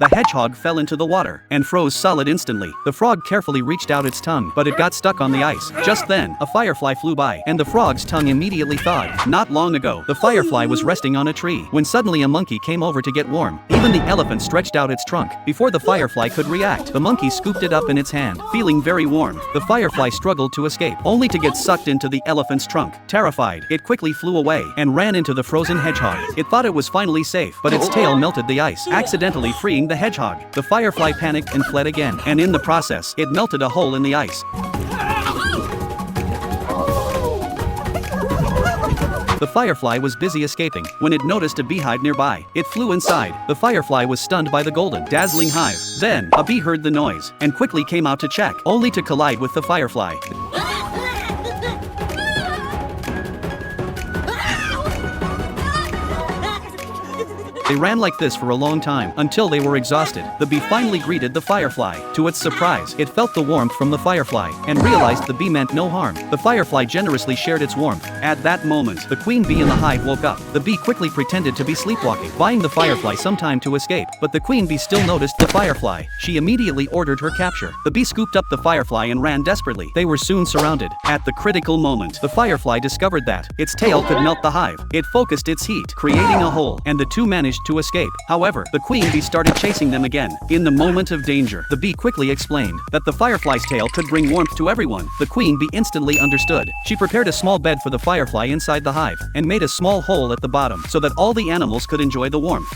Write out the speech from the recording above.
The hedgehog fell into the water and froze solid instantly. The frog carefully reached out its tongue, but it got stuck on the ice. Just then, a firefly flew by, and the frog's tongue immediately thawed. Not long ago, the firefly was resting on a tree when suddenly a monkey came over to get warm. Even the elephant stretched out its trunk. Before the firefly could react, the monkey scooped it up in its hand. Feeling very warm, the firefly struggled to escape, only to get sucked into the elephant's trunk. Terrified, it quickly flew away and ran into the frozen hedgehog. It thought it was finally safe, but its tail melted the ice, accidentally freeing the hedgehog. The firefly panicked and fled again, and in the process, it melted a hole in the ice. The firefly was busy escaping when it noticed a beehive nearby. It flew inside. The firefly was stunned by the golden, dazzling hive. Then, a bee heard the noise and quickly came out to check, only to collide with the firefly. They ran like this for a long time, until they were exhausted. The bee finally greeted the firefly. To its surprise, it felt the warmth from the firefly, and realized the bee meant no harm. The firefly generously shared its warmth. At that moment, the queen bee in the hive woke up. The bee quickly pretended to be sleepwalking, buying the firefly some time to escape. But the queen bee still noticed the firefly. She immediately ordered her capture. The bee scooped up the firefly and ran desperately. They were soon surrounded. At the critical moment, the firefly discovered that its tail could melt the hive. It focused its heat, creating a hole, and the two managed to escape. However, the queen bee started chasing them again. In the moment of danger, the bee quickly explained that the firefly's tail could bring warmth to everyone. The queen bee instantly understood. She prepared a small bed for the firefly inside the hive, and made a small hole at the bottom so that all the animals could enjoy the warmth.